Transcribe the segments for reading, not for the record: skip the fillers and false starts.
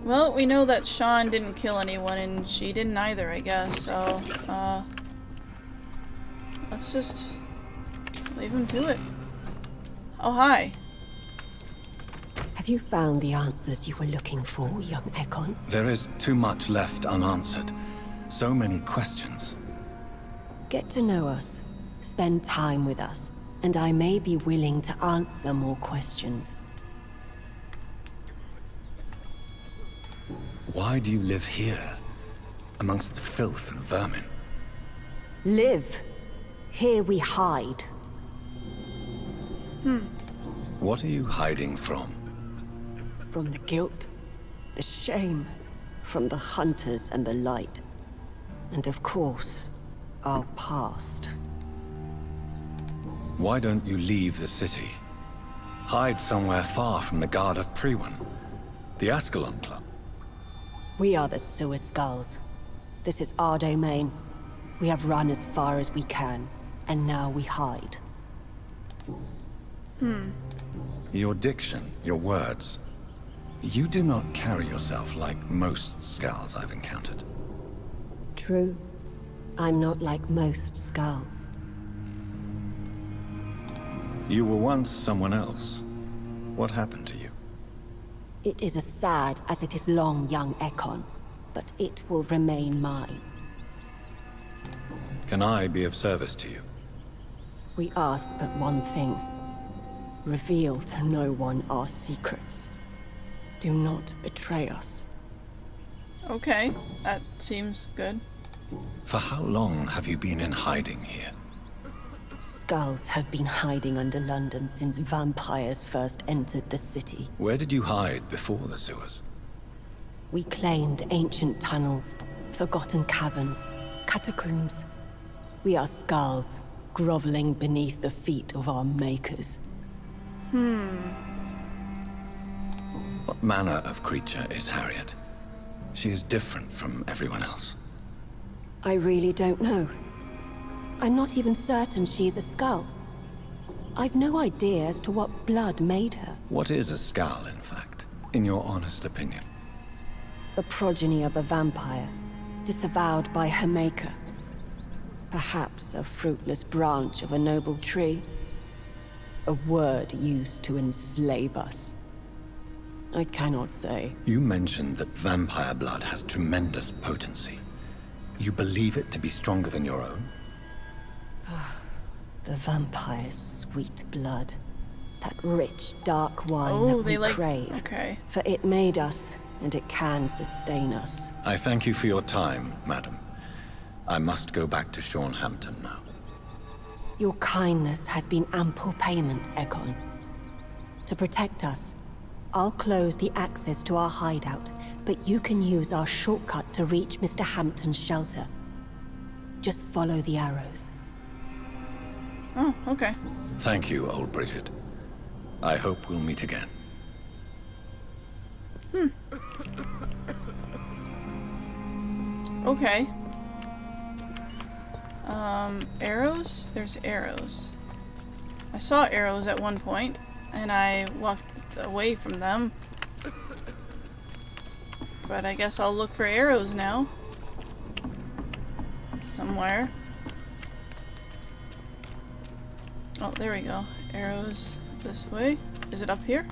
Well, we know that Sean didn't kill anyone, and she didn't either, I guess, so, let's just leave him to it. Oh, hi. Have you found the answers you were looking for, young Ekon? There is too much left unanswered. So many questions. Get to know us, spend time with us, and I may be willing to answer more questions. Why do you live here, amongst the filth and vermin? Live. Here we hide. What are you hiding from? From the guilt, the shame, from the hunters and the light. And of course, our past. Why don't you leave the city? Hide somewhere far from the Guard of Priwen, the Ascalon Club. We are the Sewer Skulls. This is our domain. We have run as far as we can, and now we hide. Your diction, your words. You do not carry yourself like most Skulls I've encountered. True. I'm not like most Skulls. You were once someone else. What happened to you? It is as sad as it is long, young Ekon, but it will remain mine. Can I be of service to you? We ask but one thing. Reveal to no one our secrets. Do not betray us. Okay, that seems good. For how long have you been in hiding here? Skulls have been hiding under London since vampires first entered the city. Where did you hide before the sewers? We claimed ancient tunnels, forgotten caverns, catacombs. We are skulls, groveling beneath the feet of our makers. What manner of creature is Harriet? She is different from everyone else. I really don't know. I'm not even certain she's a skull. I've no idea as to what blood made her. What is a skull, in fact, in your honest opinion? The progeny of a vampire, disavowed by her maker. Perhaps a fruitless branch of a noble tree. A word used to enslave us. I cannot say. You mentioned that vampire blood has tremendous potency. You believe it to be stronger than your own? The vampire's sweet blood. That rich, dark wine that we crave. Okay. For it made us, and it can sustain us. I thank you for your time, madam. I must go back to Shornhampton now. Your kindness has been ample payment, Ekon. To protect us, I'll close the access to our hideout, but you can use our shortcut to reach Mr. Hampton's shelter. Just follow the arrows. Oh, okay. Thank you, old Bridget. I hope we'll meet again. Okay. Arrows? There's arrows. I saw arrows at one point, and I walked away from them. But I guess I'll look for arrows now. Somewhere. Oh, there we go. Arrows this way. Is it up here?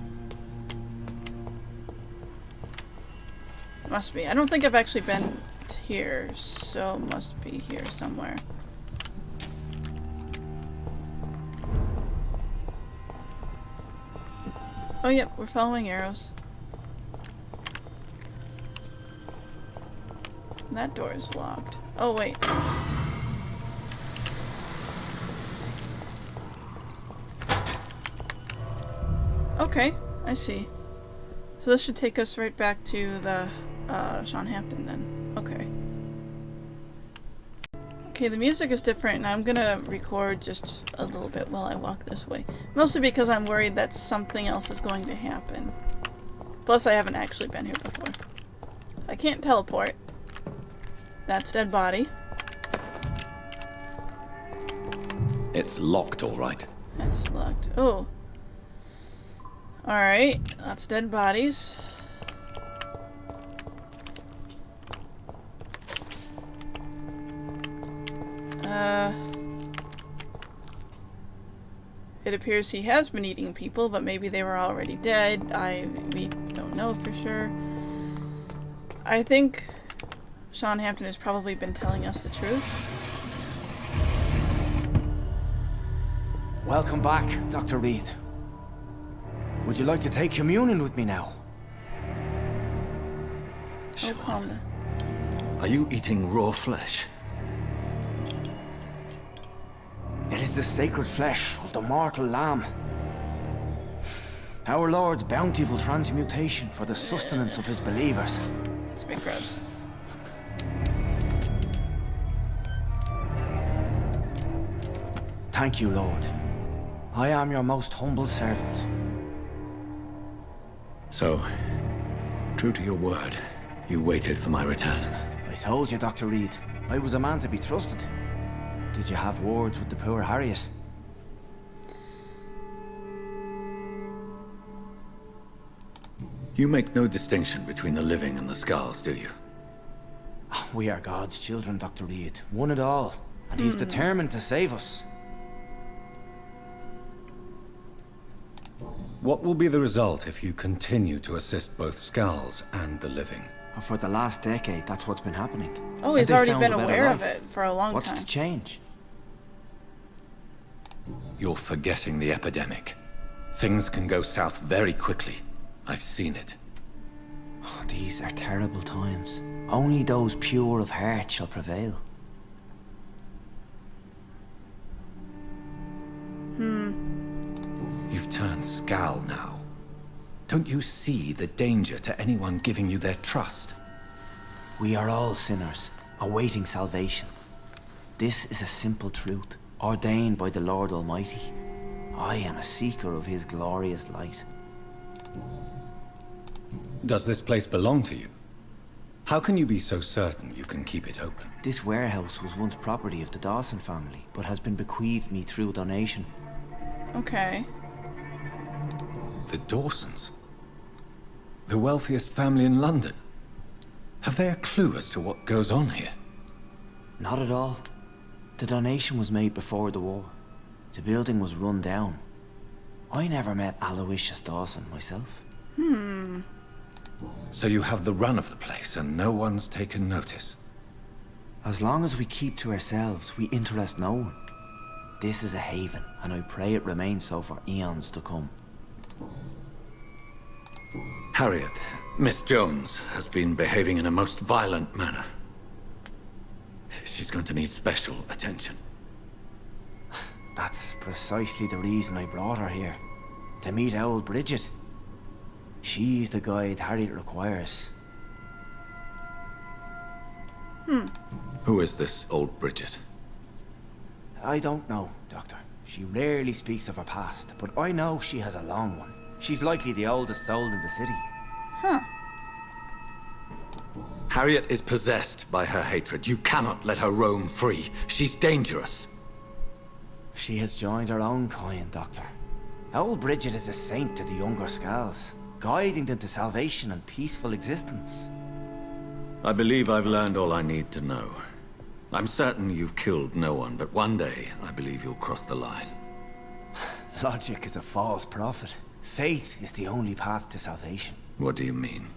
Must be. I don't think I've actually been here, so it must be here somewhere. Oh, yep, we're following arrows. That door is locked. Oh, wait. Okay, I see. So this should take us right back to the Shornhampton then. Okay. Okay, the music is different, and I'm gonna record just a little bit while I walk this way. Mostly because I'm worried that something else is going to happen. Plus, I haven't actually been here before. I can't teleport. That's dead body. It's locked, all right. That's locked. Oh. Alright, that's dead bodies. It appears he has been eating people, but maybe they were already dead. We don't know for sure. I think Sean Hampton has probably been telling us the truth. Welcome back, Dr. Reed. Would you like to take communion with me now? Oh, calm down. Are you eating raw flesh? It is the sacred flesh of the mortal lamb. Our Lord's bountiful transmutation for the sustenance of his believers. It's a bit gross. Thank you, Lord. I am your most humble servant. So, true to your word, you waited for my return. I told you, Dr. Reed, I was a man to be trusted. Did you have words with the poor Harriet? You make no distinction between the living and the skulls, do you? We are God's children, Dr. Reed. One and all. And he's determined to save us. What will be the result if you continue to assist both skulls and the living? For the last decade, that's what's been happening. Oh, he's And they already found been a better aware of life. it for a long What's time. to change? You're forgetting the epidemic. Things can go south very quickly. I've seen it. Oh, these are terrible times. Only those pure of heart shall prevail. You've turned Skal now. Don't you see the danger to anyone giving you their trust? We are all sinners, awaiting salvation. This is a simple truth, ordained by the Lord Almighty. I am a seeker of his glorious light. Does this place belong to you? How can you be so certain you can keep it open? This warehouse was once property of the Dawson family, but has been bequeathed me through donation. Okay. The Dawsons? The wealthiest family in London? Have they a clue as to what goes on here? Not at all. The donation was made before the war. The building was run down. I never met Aloysius Dawson myself. So you have the run of the place and no one's taken notice? As long as we keep to ourselves, we interest no one. This is a haven, and I pray it remains so for eons to come. Harriet, Miss Jones, has been behaving in a most violent manner. She's going to need special attention. That's precisely the reason I brought her here. To meet old Bridget. She's the guide Harriet requires. Who is this old Bridget? I don't know, Doctor. She rarely speaks of her past, but I know she has a long one. She's likely the oldest soul in the city. Huh. Harriet is possessed by her hatred. You cannot let her roam free. She's dangerous. She has joined her own kind, Doctor. Old Bridget is a saint to the younger Skals, guiding them to salvation and peaceful existence. I believe I've learned all I need to know. I'm certain you've killed no one, but one day I believe you'll cross the line. Logic is a false prophet. Faith is the only path to salvation. What do you mean?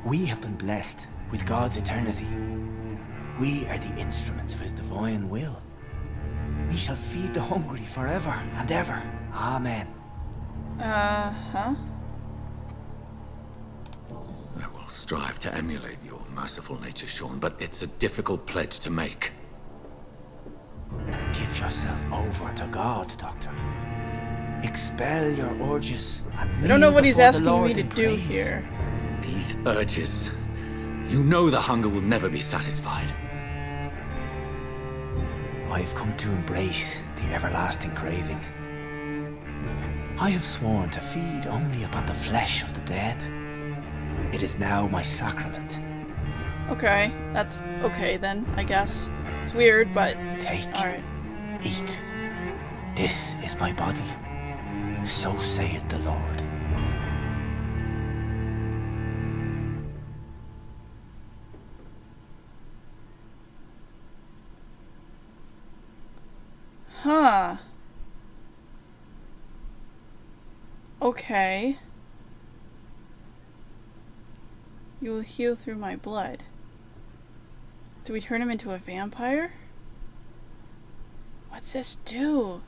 We have been blessed with God's eternity. We are the instruments of his divine will. We shall feed the hungry forever and ever. Amen. Huh? I will strive to emulate your merciful nature, Sean, but it's a difficult pledge to make. Give yourself over to God, Doctor. Expel your urges and I don't know kneel what he's before the asking Lord me to in do praise. here. These urges. You know the hunger will never be satisfied. I've come to embrace the everlasting craving. I have sworn to feed only upon the flesh of the dead. It is now my sacrament. Okay, that's okay then, I guess. It's weird, but Take, alright. eat. This is my body. So saith the Lord. Okay. You will heal through my blood. Do we turn him into a vampire? What's this do?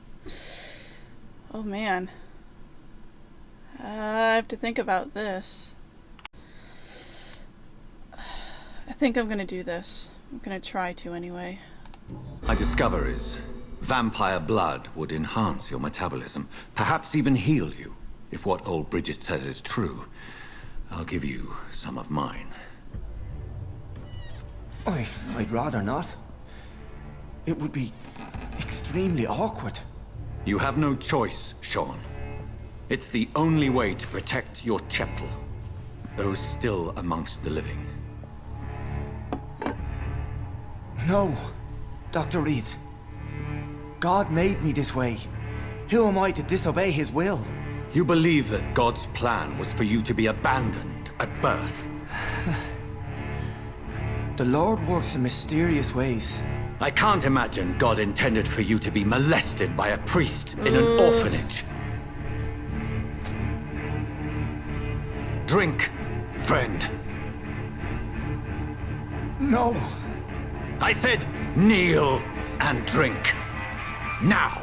Oh man. I have to think about this. I think I'm gonna do this. I'm gonna try to anyway. I discover is vampire blood would enhance your metabolism, perhaps even heal you. If what old Bridget says is true, I'll give you some of mine. I'd rather not. It would be extremely awkward. You have no choice, Sean. It's the only way to protect your chettle, those still amongst the living. No, Dr. Reed. God made me this way. Who am I to disobey his will? You believe that God's plan was for you to be abandoned at birth? The Lord works in mysterious ways. I can't imagine God intended for you to be molested by a priest in an orphanage. Drink, friend. No! I said kneel and drink. Now!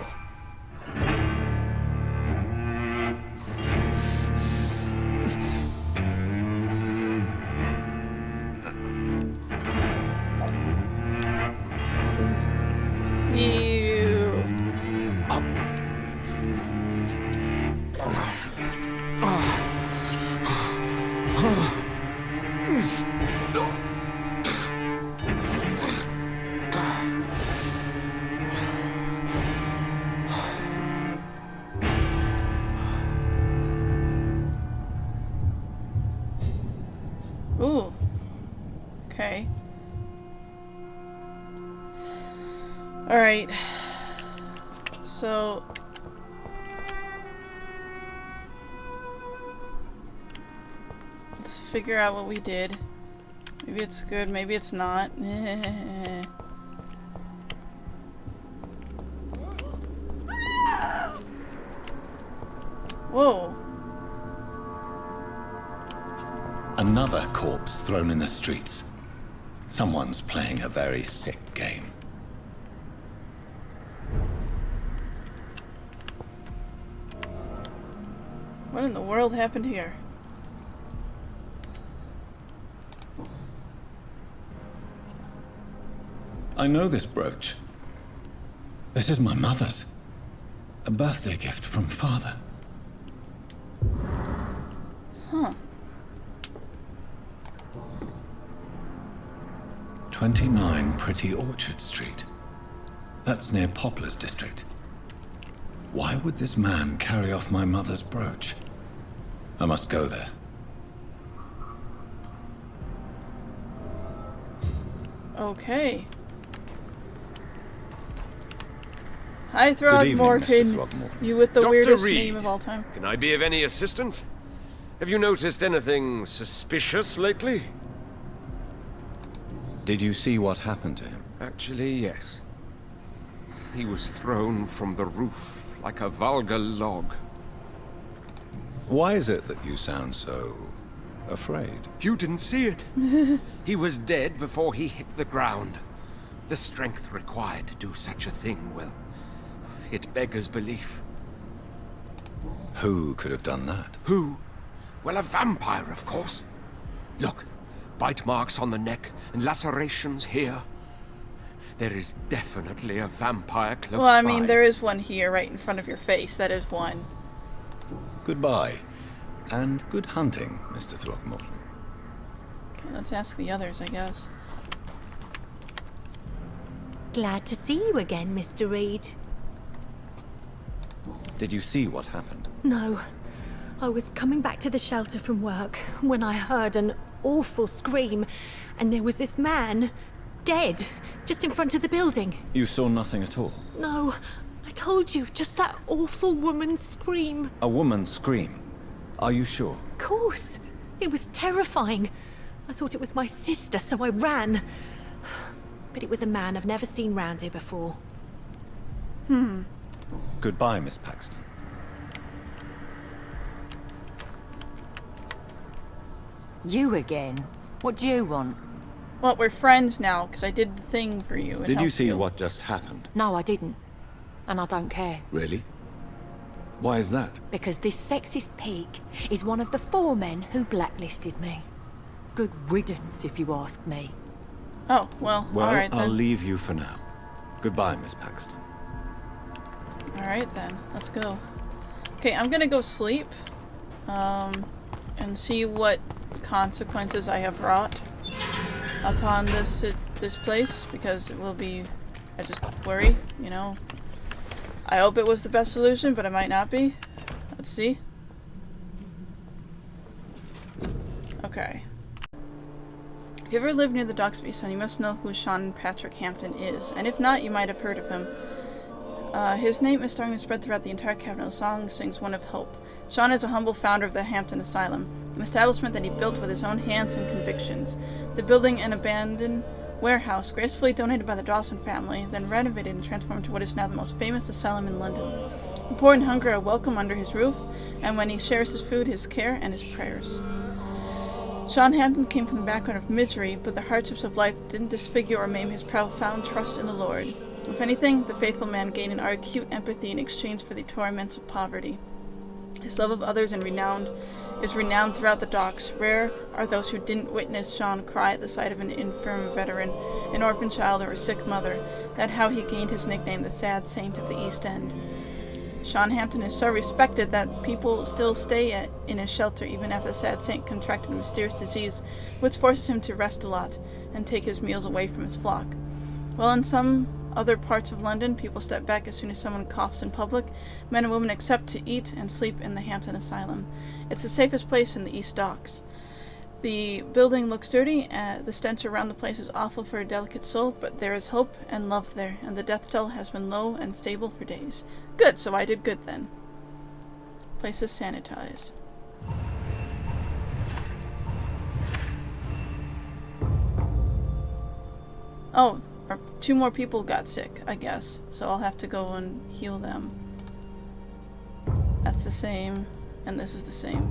Ooh. Okay. Alright. So... let's figure out what we did. Maybe it's good, maybe it's not. Whoa. Another corpse thrown in the streets. Someone's playing a very sick game. What in the world happened here? I know this brooch. This is my mother's. A birthday gift from father. Huh. 29 Pretty Orchard Street. That's near Poplar's district. Why would this man carry off my mother's brooch? I must go there. Okay. Hi, Good evening, Mr. Throgmorton. Throgmorton. You with the Dr. weirdest Reed. name of all time. Can I be of any assistance? Have you noticed anything suspicious lately? Did you see what happened to him? Actually, yes. He was thrown from the roof like a vulgar log. Why is it that you sound so afraid? You didn't see it. He was dead before he hit the ground. The strength required to do such a thing, well, it beggars belief. Who could have done that? Who? Well, a vampire, of course. Look, bite marks on the neck and lacerations here. There is definitely a vampire close Well, I by. mean, there is one here right in front of your face. That is one. Goodbye. And good hunting, Mr. Throgmorton. Okay, let's ask the others, I guess. Glad to see you again, Mr. Reed. Did you see what happened? No. I was coming back to the shelter from work when I heard an awful scream, and there was this man, dead, just in front of the building. You saw nothing at all? No, I told you, just that awful woman's scream. A woman scream? Are you sure? Of course. It was terrifying. I thought it was my sister, so I ran. But it was a man I've never seen round here before. Goodbye, Miss Paxton. You again? What do you want? Well, we're friends now, because I did the thing for you. It Did you helped see what just happened? No, I didn't. And I don't care. Really? Why is that? Because this sexist pig is one of the 4 men who blacklisted me. Good riddance, if you ask me. Oh, well, Well, alright then. I'll leave you for now. Goodbye, Miss Paxton. Alright then, let's go. Okay, I'm gonna go sleep. And see what consequences I have wrought upon this place, because it will be... I just worry, you know. I hope it was the best solution, but it might not be. Let's see. Okay. If you ever lived near the docks of Easton, you must know who Sean Patrick Hampton is, and if not, you might have heard of him. His name is starting to spread throughout the entire capital. The song sings one of hope. Sean is a humble founder of the Hampton Asylum, an establishment that he built with his own hands and convictions. The building, an abandoned warehouse, gracefully donated by the Dawson family, then renovated and transformed into what is now the most famous asylum in London. The poor and hungry are welcome under his roof, and when he shares his food, his care, and his prayers. Sean Hampton came from the background of misery, but the hardships of life didn't disfigure or maim his profound trust in the Lord. If anything, the faithful man gained an acute empathy in exchange for the torments of poverty. His love of others is renowned throughout the docks. Rare are those who didn't witness Sean cry at the sight of an infirm veteran, an orphan child, or a sick mother. That's how he gained his nickname, the Sad Saint of the East End. Sean Hampton is so respected that people still stay in his shelter even after the Sad Saint contracted a mysterious disease, which forces him to rest a lot and take his meals away from his flock. While in some other parts of London, people step back as soon as someone coughs in public, men and women accept to eat and sleep in the Hampton Asylum. It's the safest place in the East Docks. The building looks dirty, the stench around the place is awful for a delicate soul, but there is hope and love there, and the death toll has been low and stable for days. Good, so I did good then. Place is sanitized. Oh, 2 more people got sick, I guess, so I'll have to go and heal them. That's the same, and this is the same.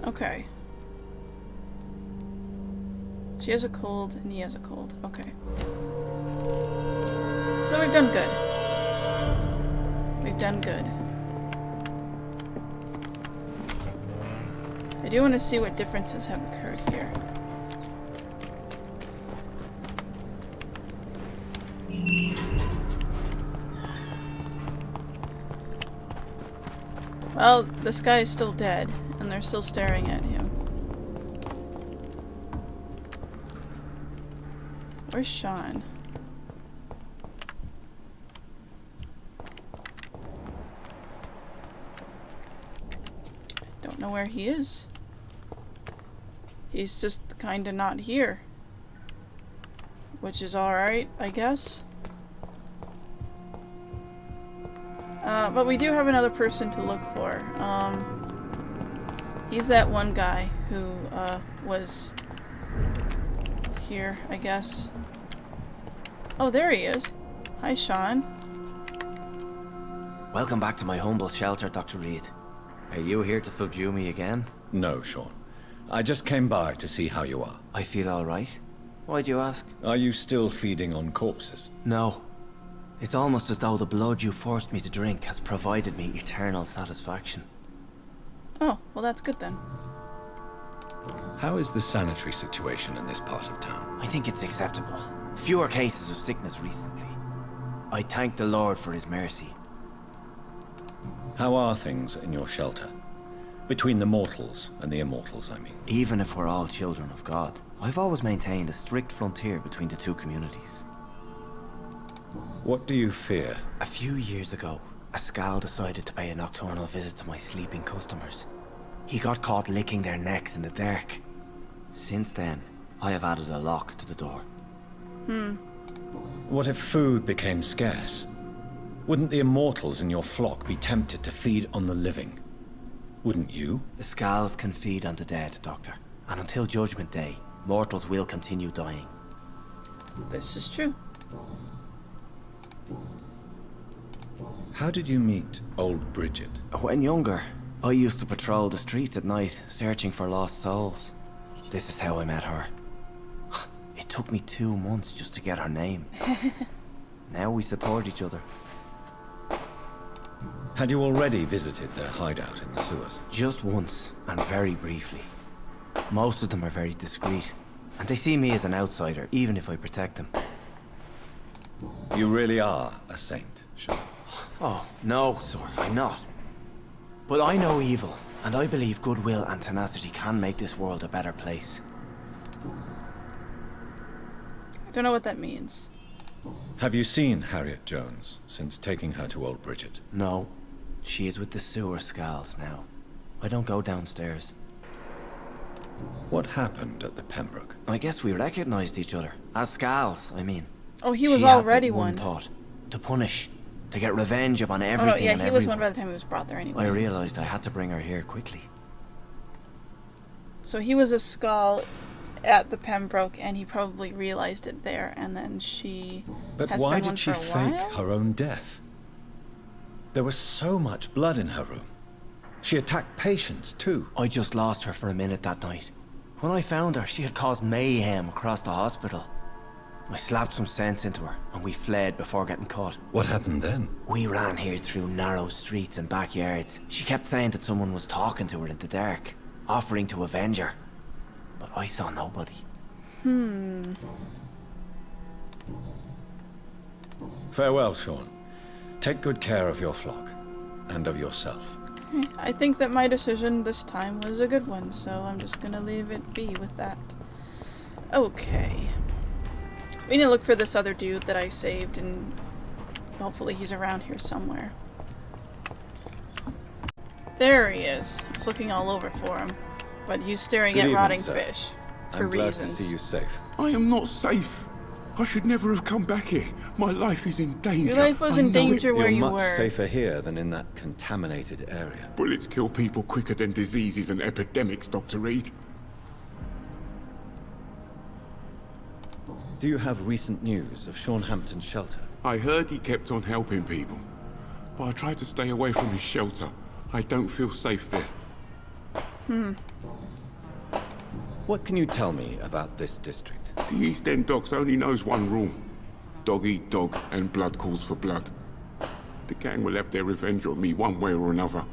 Okay. She has a cold, and he has a cold. Okay. So we've done good. We've done good. I do want to see what differences have occurred here. Well, this guy is still dead, and they're still staring at him. Where's Sean? Don't know where he is. He's just kinda not here. Which is alright, I guess. But we do have another person to look for. He's that one guy who, was here, I guess. Oh, there he is. Hi, Sean. Welcome back to my humble shelter, Dr. Reed. Are you here to subdue me again? No, Sean. I just came by to see how you are. I feel alright. Why'd you ask? Are you still feeding on corpses? No. It's almost as though the blood you forced me to drink has provided me eternal satisfaction. Oh, well that's good then. How is the sanitary situation in this part of town? I think it's acceptable. Fewer cases of sickness recently. I thank the Lord for his mercy. How are things in your shelter? Between the mortals and the immortals, I mean. Even if we're all children of God, I've always maintained a strict frontier between the 2 communities. What do you fear? A few years ago, a Skal decided to pay a nocturnal visit to my sleeping customers. He got caught licking their necks in the dark. Since then, I have added a lock to the door. What if food became scarce? Wouldn't the immortals in your flock be tempted to feed on the living? Wouldn't you? The Skals can feed on the dead, Doctor. And until Judgment Day, mortals will continue dying. This is true. How did you meet old Bridget? When younger, I used to patrol the streets at night, searching for lost souls. This is how I met her. It took me 2 months just to get her name. Now we support each other. Had you already visited their hideout in the sewers? Just once, and very briefly. Most of them are very discreet, and they see me as an outsider, even if I protect them. You really are a saint, Sean. Oh, no, sir, I'm not. But I know evil, and I believe goodwill and tenacity can make this world a better place. I don't know what that means. Have you seen Harriet Jones since taking her to old Bridget? No, she is with the sewer skulls now. I don't go downstairs. What happened at the Pembroke? I guess we recognized each other. As Scals, I mean. Oh, he was She had already but one. thought. To punish. To get revenge upon Oh, everything no, yeah, and he everyone. was one by the time he was brought there anyway. I realized I had to bring her here quickly. So he was a skull at the Pembroke, and he probably realized it there, and then she But has why been one did she for a fake while? her own death? There was so much blood in her room. She attacked patients, too. I just lost her for a minute that night. When I found her, she had caused mayhem across the hospital. I slapped some sense into her, and we fled before getting caught. What happened then? We ran here through narrow streets and backyards. She kept saying that someone was talking to her in the dark, offering to avenge her. But I saw nobody. Farewell, Sean. Take good care of your flock, and of yourself. I think that my decision this time was a good one, so I'm just gonna leave it be with that. Okay. We need to look for this other dude that I saved, and hopefully he's around here somewhere. There he is. I was looking all over for him, but he's staring Good at evening, rotting sir. fish. For I'm glad reasons. to see you safe. I am not safe. I should never have come back here. My life is in danger. Your life was I in know it. danger where You're you much were. safer here than in that contaminated area. Bullets kill people quicker than diseases and epidemics, Dr. Reed. Do you have recent news of Sean Hampton's shelter? I heard he kept on helping people, but I tried to stay away from his shelter. I don't feel safe there. What can you tell me about this district? The East End docks only knows one rule. Dog eat dog, and blood calls for blood. The gang will have their revenge on me one way or another.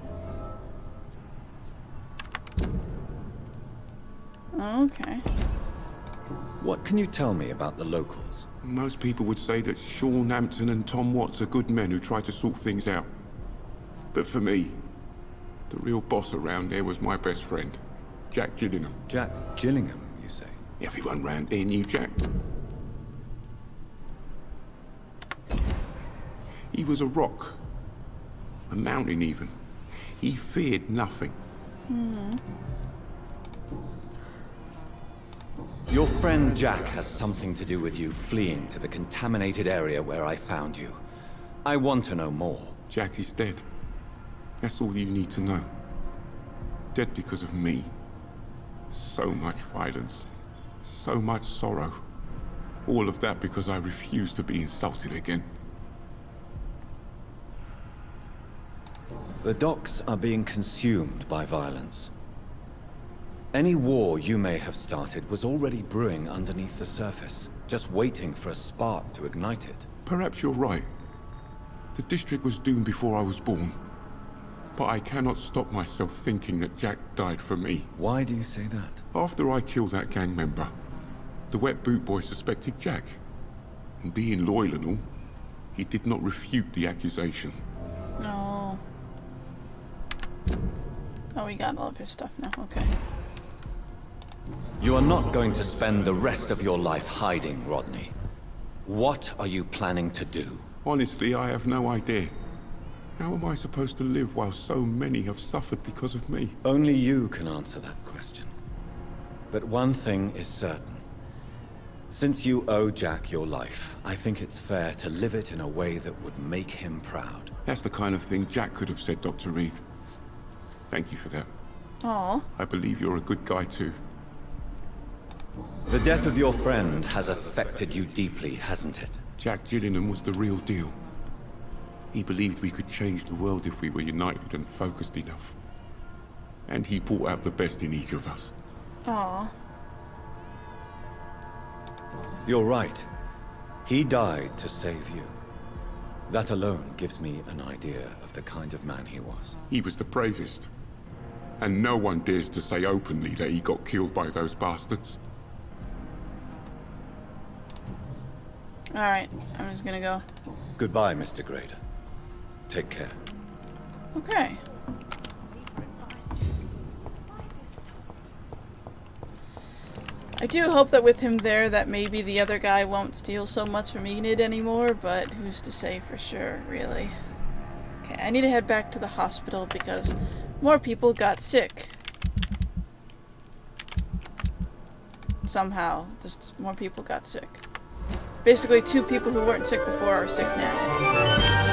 Okay. What can you tell me about the locals? Most people would say that Sean Hampton and Tom Watts are good men who try to sort things out. But for me, the real boss around there was my best friend, Jack Gillingham. Jack Gillingham, you say? Everyone round here knew Jack. He was a rock. A mountain, even. He feared nothing. Your friend Jack has something to do with you fleeing to the contaminated area where I found you. I want to know more. Jack is dead. That's all you need to know. Dead because of me. So much violence. So much sorrow. All of that because I refused to be insulted again. The docks are being consumed by violence. Any war you may have started was already brewing underneath the surface, just waiting for a spark to ignite it. Perhaps you're right. The district was doomed before I was born. But I cannot stop myself thinking that Jack died for me. Why do you say that? After I killed that gang member, the Wet Boot Boy suspected Jack. And being loyal and all, he did not refute the accusation. No. Oh, we got all of his stuff now. Okay. You are not going to spend the rest of your life hiding, Rodney. What are you planning to do? Honestly, I have no idea. How am I supposed to live while so many have suffered because of me? Only you can answer that question. But one thing is certain. Since you owe Jack your life, I think it's fair to live it in a way that would make him proud. That's the kind of thing Jack could have said, Dr. Reed. Thank you for that. Aw. I believe you're a good guy too. The death of your friend has affected you deeply, hasn't it? Jack Gillingham was the real deal. He believed we could change the world if we were united and focused enough. And he brought out the best in each of us. Aw. You're right. He died to save you. That alone gives me an idea of the kind of man he was. He was the bravest. And no one dares to say openly that he got killed by those bastards. Alright, I'm just gonna go. Goodbye, Mr. Grader. Take care. Okay. I do hope that with him there that maybe the other guy won't steal so much from Enid anymore, but who's to say for sure, really. Okay, I need to head back to the hospital because more people got sick. Somehow, just more people got sick. Basically, 2 people who weren't sick before are sick now.